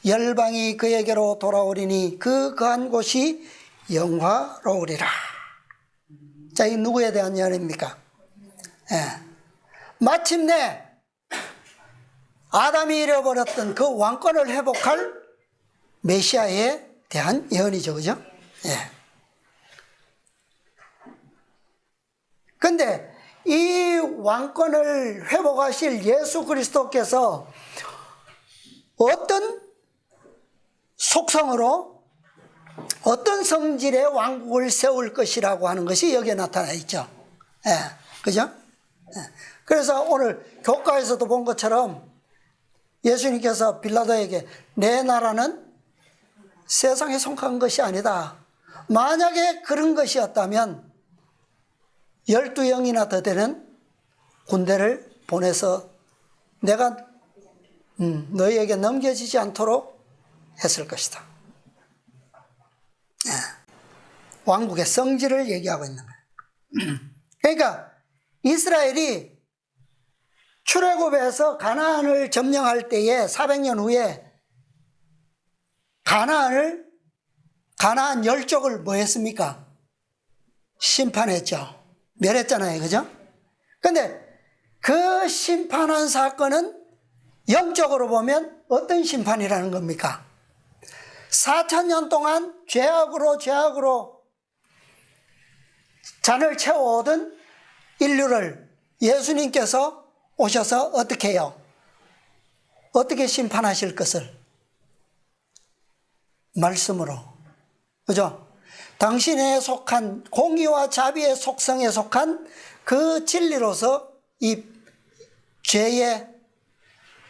열방이 그에게로 돌아오리니 그 거한 곳이 영화로우리라. 자, 이 누구에 대한 예언입니까? 마침내 아담이 잃어버렸던 그 왕권을 회복할 메시아에 대한 예언이죠. 그죠? 근데 이 왕권을 회복하실 예수 그리스도께서 어떤 속성으로 어떤 성질의 왕국을 세울 것이라고 하는 것이 여기에 나타나 있죠. 그죠? 그래서 오늘 교과에서도 본 것처럼 예수님께서 빌라도에게 내 나라는 세상에 속한 것이 아니다. 만약에 그런 것이었다면 12영이나 더 되는 군대를 보내서 내가 너희에게 넘겨지지 않도록 했을 것이다. 왕국의 성질을 얘기하고 있는 거예요. 그러니까 이스라엘이 출애굽에서 가나안을 점령할 때에 400년 후에 가나안 열족을 뭐 했습니까? 심판했죠. 멸했잖아요. 그죠? 근데 그 심판한 사건은 영적으로 보면 어떤 심판이라는 겁니까? 4,000년 동안 죄악으로 잔을 채워오던 인류를 예수님께서 오셔서 어떻게 해요? 어떻게 심판하실 것을? 말씀으로. 그죠? 당신에 속한 공의와 자비의 속성에 속한 그 진리로서 이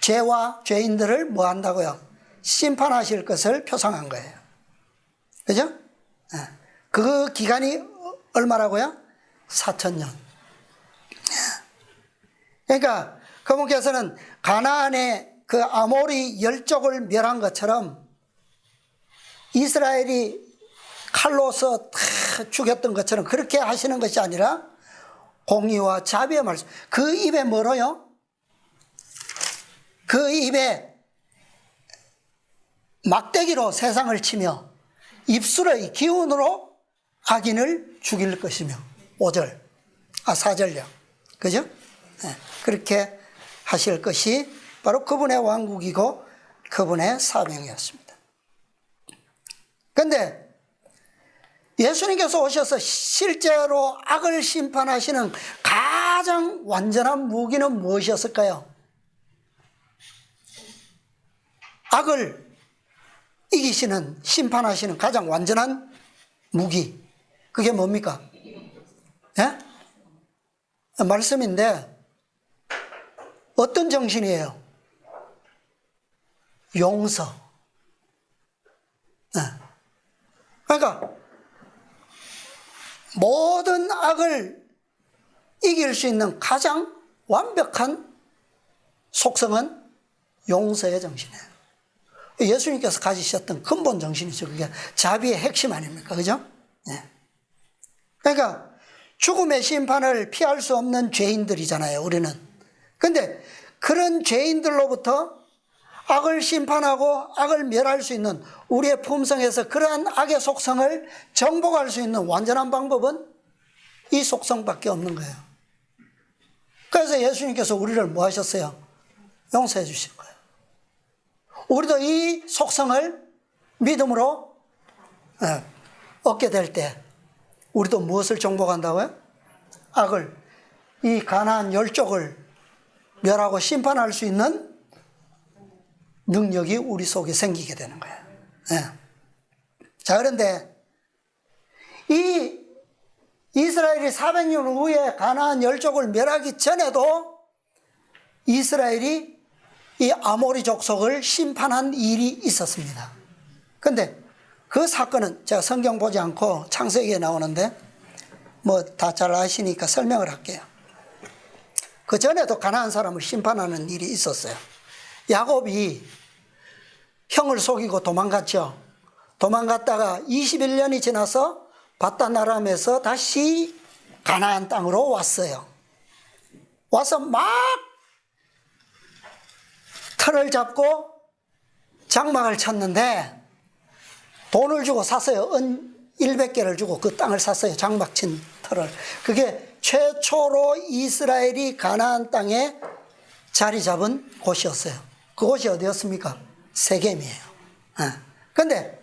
죄와 죄인들을 뭐 한다고요? 심판하실 것을 표상한 거예요. 그죠? 그 기간이 얼마라고요? 4,000년. 그러니까 그분께서는 가나안의 그 아모리 열족을 멸한 것처럼 이스라엘이 칼로서 다 죽였던 것처럼 그렇게 하시는 것이 아니라 공의와 자비의 말씀. 그 입에 뭐로요? 그 입에 막대기로 세상을 치며 입술의 기운으로 악인을 죽일 것이며 4절요. 그죠? 그렇게 하실 것이 바로 그분의 왕국이고 그분의 사명이었습니다. 그런데 예수님께서 오셔서 실제로 악을 심판하시는 가장 완전한 무기는 무엇이었을까요? 악을 이기시는, 심판하시는 가장 완전한 무기. 그게 뭡니까? 말씀인데 어떤 정신이에요? 용서. 그러니까 모든 악을 이길 수 있는 가장 완벽한 속성은 용서의 정신이에요. 예수님께서 가지셨던 근본 정신이죠. 그게 자비의 핵심 아닙니까? 그죠? 그러니까 죽음의 심판을 피할 수 없는 죄인들이잖아요, 우리는. 근데 그런 죄인들로부터 악을 심판하고 악을 멸할 수 있는 우리의 품성에서 그러한 악의 속성을 정복할 수 있는 완전한 방법은 이 속성밖에 없는 거예요. 그래서 예수님께서 우리를 뭐 하셨어요? 용서해 주신 거예요. 우리도 이 속성을 믿음으로 얻게 될 때 우리도 무엇을 정복한다고요? 악을, 이 가나안 열족을 멸하고 심판할 수 있는 능력이 우리 속에 생기게 되는 거예요. 자, 그런데 이 이스라엘이 400년 후에 가나안 열족을 멸하기 전에도 이스라엘이 이 아모리 족속을 심판한 일이 있었습니다. 그런데 그 사건은 제가 성경 보지 않고 창세기에 나오는데 뭐 다 잘 아시니까 설명을 할게요. 그 전에도 가나안 사람을 심판하는 일이 있었어요. 야곱이 형을 속이고 도망갔죠. 도망갔다가 21년이 지나서 바다나람에서 다시 가나안 땅으로 왔어요. 와서 막 틀을 잡고 장막을 쳤는데 돈을 주고 샀어요. 은 100개를 주고 그 땅을 샀어요. 장막 친 틀을. 그게 최초로 이스라엘이 가나안 땅에 자리 잡은 곳이었어요. 그곳이 어디였습니까? 세겜이에요. 그런데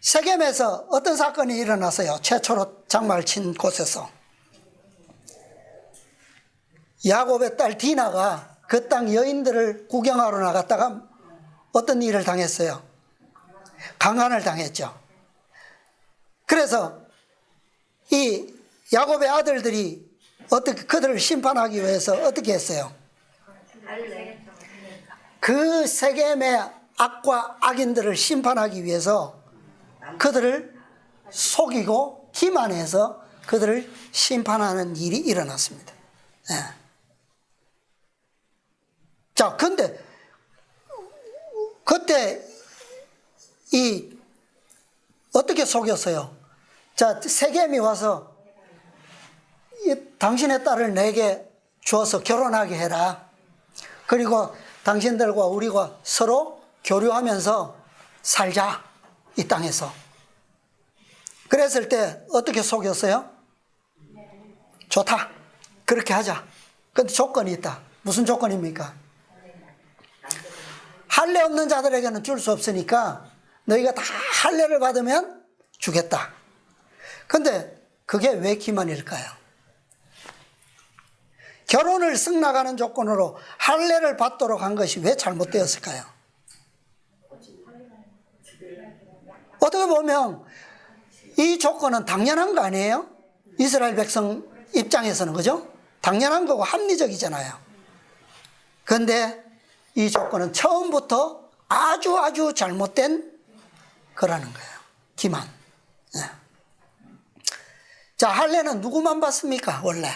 세겜에서 어떤 사건이 일어났어요. 최초로 장막을 친 곳에서. 야곱의 딸 디나가 그 땅 여인들을 구경하러 나갔다가 어떤 일을 당했어요? 강간을 당했죠. 그래서 이 야곱의 아들들이 어떻게 그들을 심판하기 위해서 어떻게 했어요? 그 세겜의 악과 악인들을 심판하기 위해서 그들을 속이고 기만해서 그들을 심판하는 일이 일어났습니다. 자, 근데 그때 어떻게 속였어요? 자, 세겜이 와서 당신의 딸을 내게 주어서 결혼하게 해라. 그리고 당신들과 우리가 서로 교류하면서 살자. 이 땅에서. 그랬을 때 어떻게 속였어요? 좋다. 그렇게 하자. 근데 조건이 있다. 무슨 조건입니까? 할례 없는 자들에게는 줄 수 없으니까 너희가 다 할례를 받으면 주겠다. 근데 그게 왜 기만일까요? 결혼을 승낙하는 조건으로 할례를 받도록 한 것이 왜 잘못되었을까요? 어떻게 보면 이 조건은 당연한 거 아니에요? 이스라엘 백성 입장에서는, 그죠? 당연한 거고 합리적이잖아요. 그런데 이 조건은 처음부터 아주 잘못된 거라는 거예요. 기만. 자, 할례는 누구만 받습니까? 원래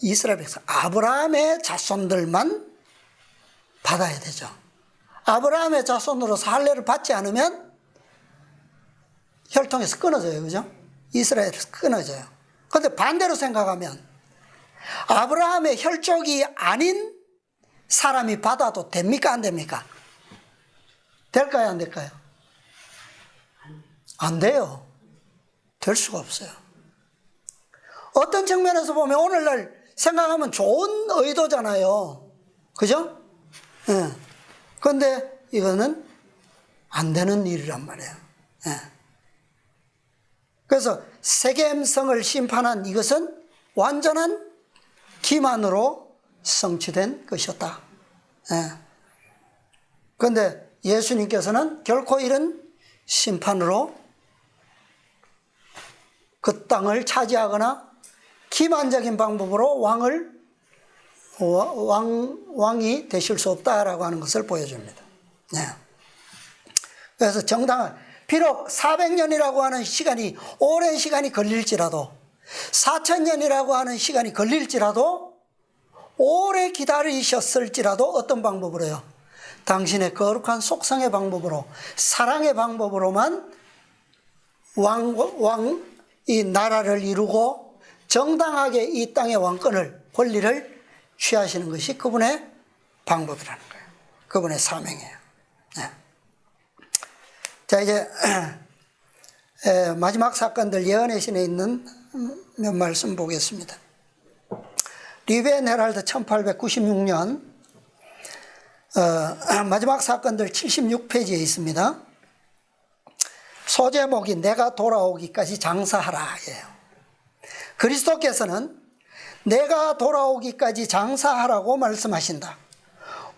이스라엘 백성, 아브라함의 자손들만 받아야 되죠. 아브라함의 자손으로서 할례를 받지 않으면 혈통에서 끊어져요. 그죠? 이스라엘에서 끊어져요. 그런데 반대로 생각하면 아브라함의 혈족이 아닌 사람이 받아도 됩니까? 안 됩니까? 될까요? 안 될까요? 안 돼요. 될 수가 없어요. 어떤 측면에서 보면 오늘날 생각하면 좋은 의도잖아요. 그죠? 그런데 이거는 안 되는 일이란 말이에요. 그래서 세겜성을 심판한 이것은 완전한 기만으로 성취된 것이었다. 그런데 예수님께서는 결코 이런 심판으로 그 땅을 차지하거나 기만적인 방법으로 왕이 되실 수 없다라고 하는 것을 보여줍니다. 그래서 정당한, 비록 400년이라고 하는 시간이, 오랜 시간이 걸릴지라도, 4000년이라고 하는 시간이 걸릴지라도, 오래 기다리셨을지라도 어떤 방법으로요? 당신의 거룩한 속성의 방법으로, 사랑의 방법으로만 이 나라를 이루고 정당하게 이 땅의 왕권을, 권리를 취하시는 것이 그분의 방법이라는 거예요. 그분의 사명이에요. 자, 이제 마지막 사건들, 예언의 신에 있는 몇 말씀 보겠습니다. 리벤 헤랄드 1896년 마지막 사건들 76페이지에 있습니다. 소제목이 내가 돌아오기까지 장사하라예요. 그리스도께서는 내가 돌아오기까지 장사하라고 말씀하신다.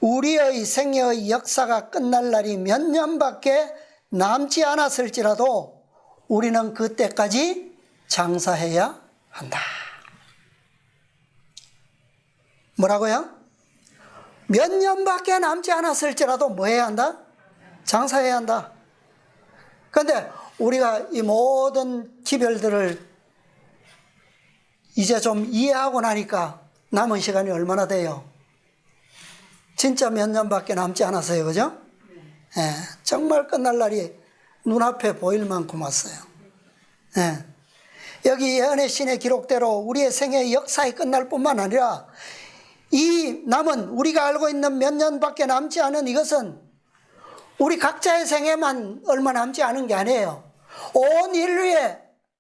우리의 생애의 역사가 끝날 날이 몇 년밖에 남지 않았을지라도 우리는 그때까지 장사해야 한다. 뭐라고요? 몇 년밖에 남지 않았을지라도 뭐 해야 한다? 장사해야 한다. 그런데 우리가 이 모든 기별들을 이제 좀 이해하고 나니까 남은 시간이 얼마나 돼요? 진짜 몇 년밖에 남지 않았어요. 그죠? 정말 끝날 날이 눈앞에 보일 만큼 왔어요. 예. 여기 예언의 신의 기록대로 우리의 생애의 역사가 끝날 뿐만 아니라 이 남은 우리가 알고 있는 몇 년밖에 남지 않은 이것은 우리 각자의 생애만 얼마 남지 않은 게 아니에요. 온 인류의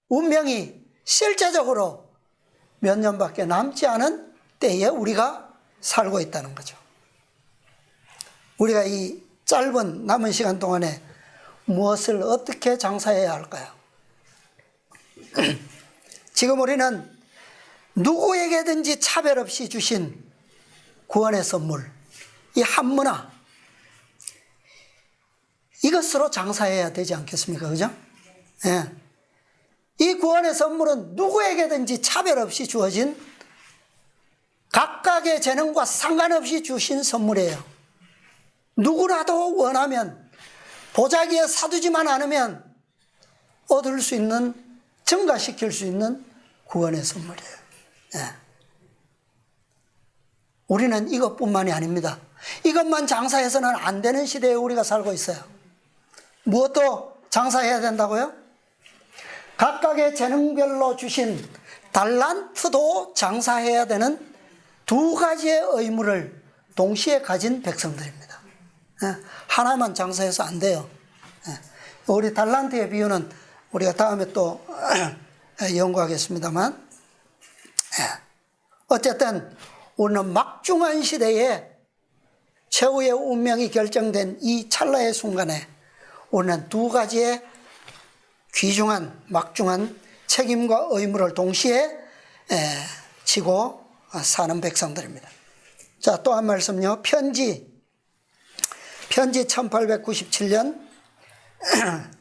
운명이 실제적으로 몇 년밖에 남지 않은 때에 우리가 살고 있다는 거죠. 우리가 이 짧은 남은 시간 동안에 무엇을 어떻게 장사해야 할까요? 지금 우리는 누구에게든지 차별 없이 주신 구원의 선물, 이 한문화, 이것으로 장사해야 되지 않겠습니까? 그죠? 예. 이 구원의 선물은 누구에게든지 차별 없이 주어진 각각의 재능과 상관없이 주신 선물이에요. 누구라도 원하면, 보자기에 사두지만 않으면 얻을 수 있는, 증가시킬 수 있는 구원의 선물이에요. 예. 우리는 이것뿐만이 아닙니다. 이것만 장사해서는 안 되는 시대에 우리가 살고 있어요. 무엇도 장사해야 된다고요? 각각의 재능별로 주신 달란트도 장사해야 되는 두 가지의 의무를 동시에 가진 백성들입니다. 하나만 장사해서 안 돼요. 우리 달란트의 비유는 우리가 다음에 또 연구하겠습니다만, 어쨌든 우리는 막중한 시대에 최후의 운명이 결정된 이 찰나의 순간에 우리는 두 가지의 귀중한 막중한 책임과 의무를 동시에 지고 사는 백성들입니다. 자, 또 한 말씀요. 편지 1897년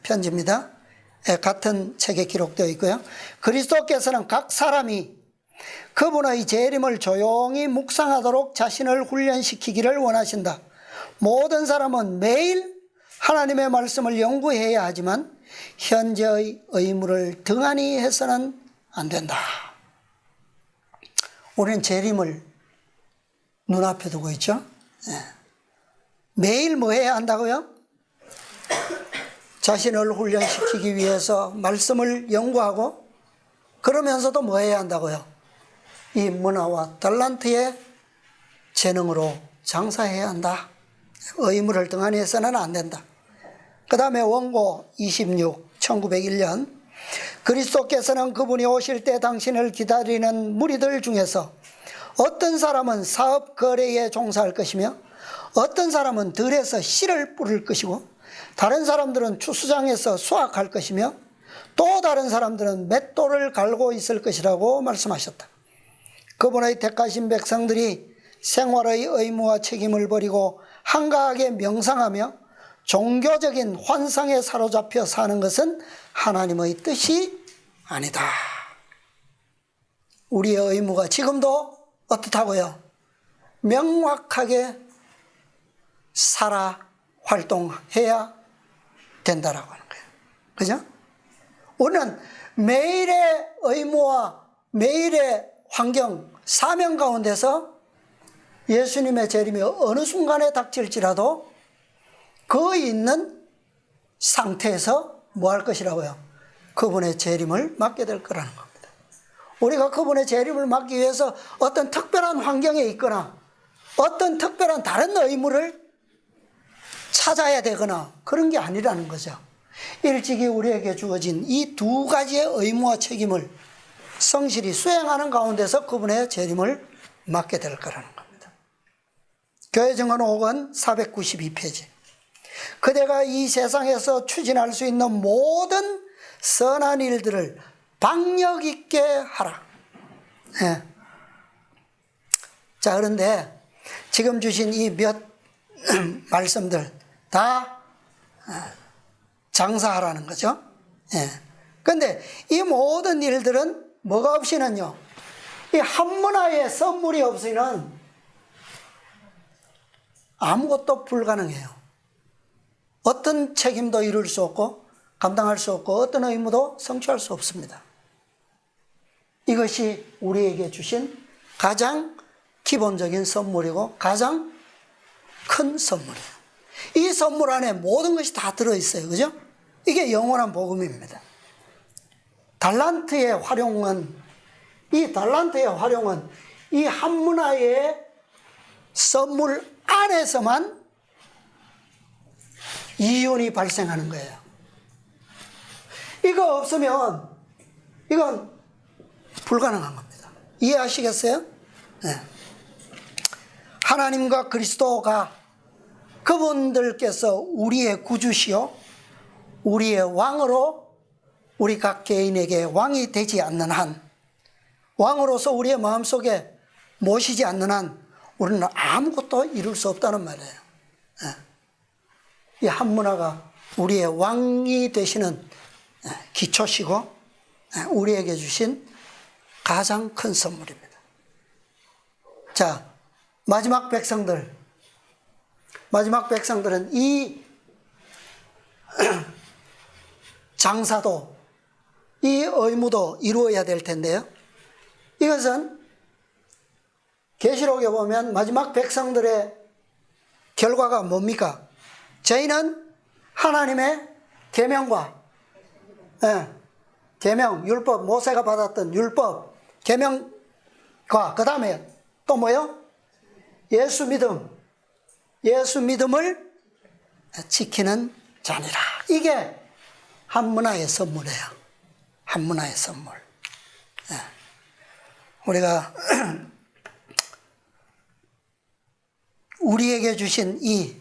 편지입니다. 같은 책에 기록되어 있고요. 그리스도께서는 각 사람이 그분의 재림을 조용히 묵상하도록 자신을 훈련시키기를 원하신다. 모든 사람은 매일 하나님의 말씀을 연구해야 하지만 현재의 의무를 등한히 해서는 안 된다. 우리는 재림을 눈앞에 두고 있죠. 매일 뭐 해야 한다고요? 자신을 훈련시키기 위해서 말씀을 연구하고, 그러면서도 뭐 해야 한다고요? 이 문화와 달란트의 재능으로 장사해야 한다. 의무를 등한히 해서는 안 된다. 그 다음에 원고 26, 1901년 그리스도께서는 그분이 오실 때 당신을 기다리는 무리들 중에서 어떤 사람은 사업 거래에 종사할 것이며 어떤 사람은 들에서 씨를 뿌릴 것이고 다른 사람들은 추수장에서 수확할 것이며 또 다른 사람들은 맷돌을 갈고 있을 것이라고 말씀하셨다. 그분의 택하신 백성들이 생활의 의무와 책임을 버리고 한가하게 명상하며 종교적인 환상에 사로잡혀 사는 것은 하나님의 뜻이 아니다. 우리의 의무가 지금도 어떻다고요? 명확하게 살아 활동해야 된다라고 하는 거예요. 그죠? 우리는 매일의 의무와 매일의 환경, 사명 가운데서 예수님의 재림이 어느 순간에 닥칠지라도 그 있는 상태에서 뭐 할 것이라고요? 그분의 재림을 맞게 될 거라는 겁니다. 우리가 그분의 재림을 맞기 위해서 어떤 특별한 환경에 있거나 어떤 특별한 다른 의무를 찾아야 되거나 그런 게 아니라는 거죠. 일찍이 우리에게 주어진 이 두 가지의 의무와 책임을 성실히 수행하는 가운데서 그분의 재림을 맞게 될 거라는 겁니다. 교회 증언 5권 492페이지. 그대가 이 세상에서 추진할 수 있는 모든 선한 일들을 박력 있게 하라. 자, 그런데 지금 주신 이 몇 말씀들 다 장사하라는 거죠. 그런데 이 모든 일들은 뭐가 없이는요, 이 한문화의 선물이 없이는 아무것도 불가능해요. 어떤 책임도 이룰 수 없고 감당할 수 없고 어떤 의무도 성취할 수 없습니다. 이것이 우리에게 주신 가장 기본적인 선물이고 가장 큰 선물이에요. 이 선물 안에 모든 것이 다 들어있어요. 그죠? 이게 영원한 복음입니다. 달란트의 활용은, 이 한문화의 선물 안에서만 이윤이 발생하는 거예요. 이거 없으면 이건 불가능한 겁니다. 이해하시겠어요? 네. 하나님과 그리스도가 그분들께서 우리의 구주시요 우리의 왕으로 우리 각 개인에게 왕이 되지 않는 한, 왕으로서 우리의 마음속에 모시지 않는 한 우리는 아무것도 이룰 수 없다는 말이에요. 이 한문화가 우리의 왕이 되시는 기초시고 우리에게 주신 가장 큰 선물입니다. 자, 마지막 백성들은 이 장사도, 이 의무도 이루어야 될 텐데요. 이것은 계시록에 보면 마지막 백성들의 결과가 뭡니까? 저희는 하나님의 계명과 계명, 율법, 모세가 받았던 율법, 계명과 그 다음에 또 뭐요? 예수 믿음을 지키는 자니라. 이게 한문화의 선물이에요. 한문화의 선물. 우리가 우리에게 주신 이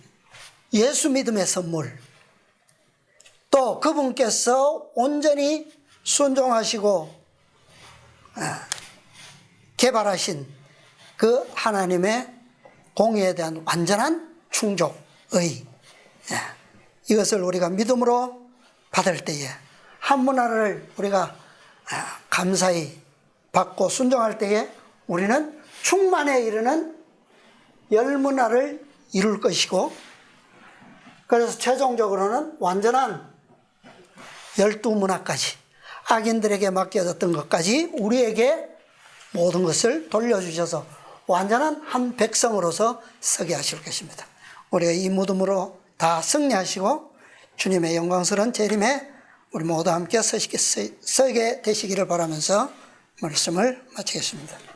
예수 믿음의 선물, 또 그분께서 온전히 순종하시고 개발하신 그 하나님의 공의에 대한 완전한 충족의, 이것을 우리가 믿음으로 받을 때에, 한문화를 우리가 감사히 받고 순종할 때에 우리는 충만에 이르는 열문화를 이룰 것이고, 그래서 최종적으로는 완전한 12문화까지, 악인들에게 맡겨졌던 것까지 우리에게 모든 것을 돌려주셔서 완전한 한 백성으로서 서게 하실 것입니다. 우리가 이 믿음으로 다 승리하시고 주님의 영광스러운 재림에 우리 모두 함께 서게 되시기를 바라면서 말씀을 마치겠습니다.